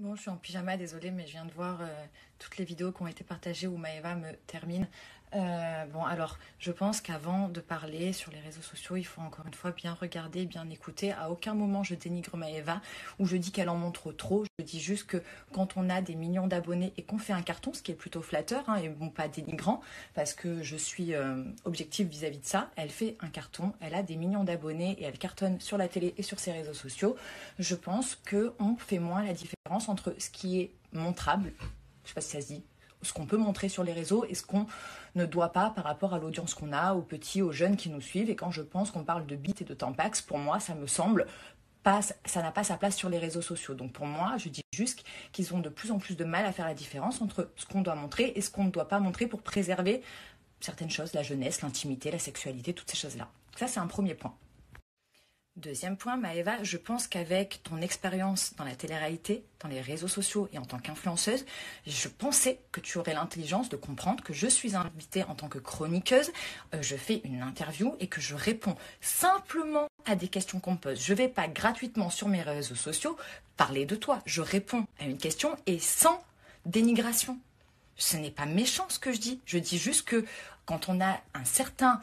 Bon, je suis en pyjama, désolée, mais je viens de voir toutes les vidéos qui ont été partagées où Maëva me termine. Bon, alors, je pense qu'avant de parler sur les réseaux sociaux, il faut encore une fois bien regarder, bien écouter. À aucun moment je dénigre Maëva ou je dis qu'elle en montre trop. Je dis juste que quand on a des millions d'abonnés et qu'on fait un carton, ce qui est plutôt flatteur, hein, et bon, pas dénigrant, parce que je suis objective vis-à-vis de ça, elle fait un carton, elle a des millions d'abonnés et elle cartonne sur la télé et sur ses réseaux sociaux. Je pense qu'on fait moins la différence entre ce qui est montrable, je sais pas si ça se dit, ce qu'on peut montrer sur les réseaux et ce qu'on ne doit pas par rapport à l'audience qu'on a, aux petits, aux jeunes qui nous suivent. Et quand je pense qu'on parle de bits et de tampax, pour moi, ça me semble pas, ça n'a pas sa place sur les réseaux sociaux. Donc pour moi, je dis juste qu'ils ont de plus en plus de mal à faire la différence entre ce qu'on doit montrer et ce qu'on ne doit pas montrer pour préserver certaines choses, la jeunesse, l'intimité, la sexualité, toutes ces choses-là. Ça, c'est un premier point. Deuxième point, Maëva, je pense qu'avec ton expérience dans la télé-réalité, dans les réseaux sociaux et en tant qu'influenceuse, je pensais que tu aurais l'intelligence de comprendre que je suis invitée en tant que chroniqueuse, je fais une interview et que je réponds simplement à des questions qu'on me pose. Je ne vais pas gratuitement sur mes réseaux sociaux parler de toi. Je réponds à une question et sans dénigration. Ce n'est pas méchant ce que je dis. Je dis juste que quand on a un certain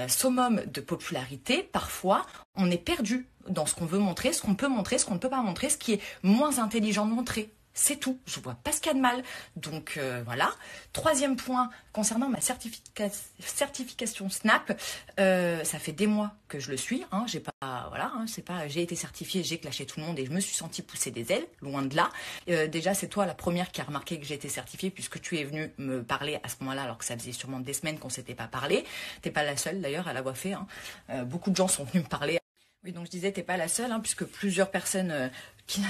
summum de popularité, parfois, on est perdu dans ce qu'on veut montrer, ce qu'on peut montrer, ce qu'on ne peut pas montrer, ce qui est moins intelligent de montrer. C'est tout. Je vois pas ce qu'il y a de mal. Donc voilà. Troisième point, concernant ma certification Snap, ça fait des mois que je le suis. Hein, j'ai pas, voilà, hein, c'est pas, j'ai été certifiée, j'ai clashé tout le monde et je me suis sentie pousser des ailes, loin de là. Déjà, c'est toi la première qui a remarqué que j'ai été certifiée puisque tu es venue me parler à ce moment-là, alors que ça faisait sûrement des semaines qu'on s'était pas parlé. T'es pas la seule d'ailleurs à l'avoir fait. Hein. Beaucoup de gens sont venus me parler. Oui, donc je disais, t'es pas la seule, hein, puisque plusieurs personnes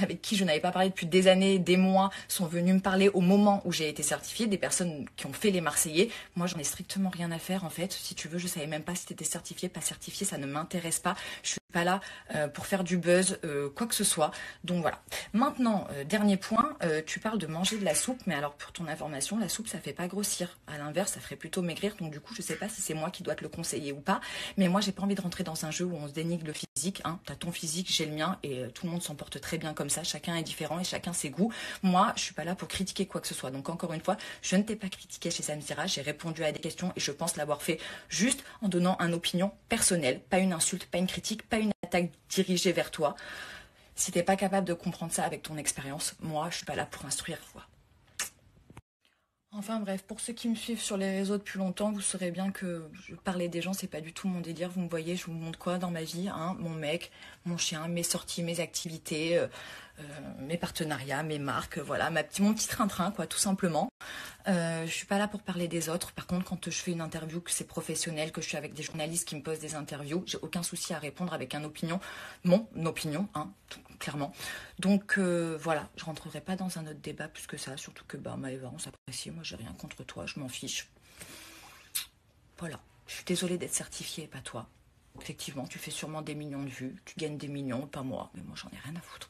avec qui je n'avais pas parlé depuis des années, des mois, sont venues me parler au moment où j'ai été certifiée, des personnes qui ont fait les Marseillais. Moi, j'en ai strictement rien à faire, en fait. Si tu veux, je savais même pas si t'étais certifiée, pas certifiée, ça ne m'intéresse pas. Je suis pas là pour faire du buzz, quoi que ce soit. Donc voilà. Maintenant, dernier point, tu parles de manger de la soupe, mais alors pour ton information, la soupe, ça fait pas grossir. À l'inverse, ça ferait plutôt maigrir. Donc du coup, je sais pas si c'est moi qui dois te le conseiller ou pas, mais moi, j'ai pas envie de rentrer dans un jeu où on se dénigre le physique. Hein. T'as ton physique, j'ai le mien, et tout le monde s'en porte très bien comme ça. Chacun est différent et chacun ses goûts. Moi, je suis pas là pour critiquer quoi que ce soit. Donc encore une fois, je ne t'ai pas critiqué chez Samira. J'ai répondu à des questions et je pense l'avoir fait juste en donnant une opinion personnelle, pas une insulte, pas une critique, pas une attaque dirigée vers toi. Si t'es pas capable de comprendre ça avec ton expérience, moi, je suis pas là pour instruire. Quoi. Enfin bref, pour ceux qui me suivent sur les réseaux depuis longtemps, vous saurez bien que je parlais des gens, c'est pas du tout mon délire. Vous me voyez, je vous montre quoi dans ma vie, hein, mon mec, mon chien, mes sorties, mes activités, mes partenariats, mes marques, voilà, mon petit train-train, quoi, tout simplement. Je suis pas là pour parler des autres. Par contre, quand je fais une interview, que c'est professionnel, que je suis avec des journalistes qui me posent des interviews, j'ai aucun souci à répondre avec mon opinion, hein, clairement. Donc voilà, je rentrerai pas dans un autre débat plus que ça, surtout que bah Maëva, on s'apprécie, moi j'ai rien contre toi, je m'en fiche. Voilà, je suis désolée d'être certifiée, pas toi. Effectivement, tu fais sûrement des millions de vues, tu gagnes des millions, pas moi, mais moi j'en ai rien à foutre.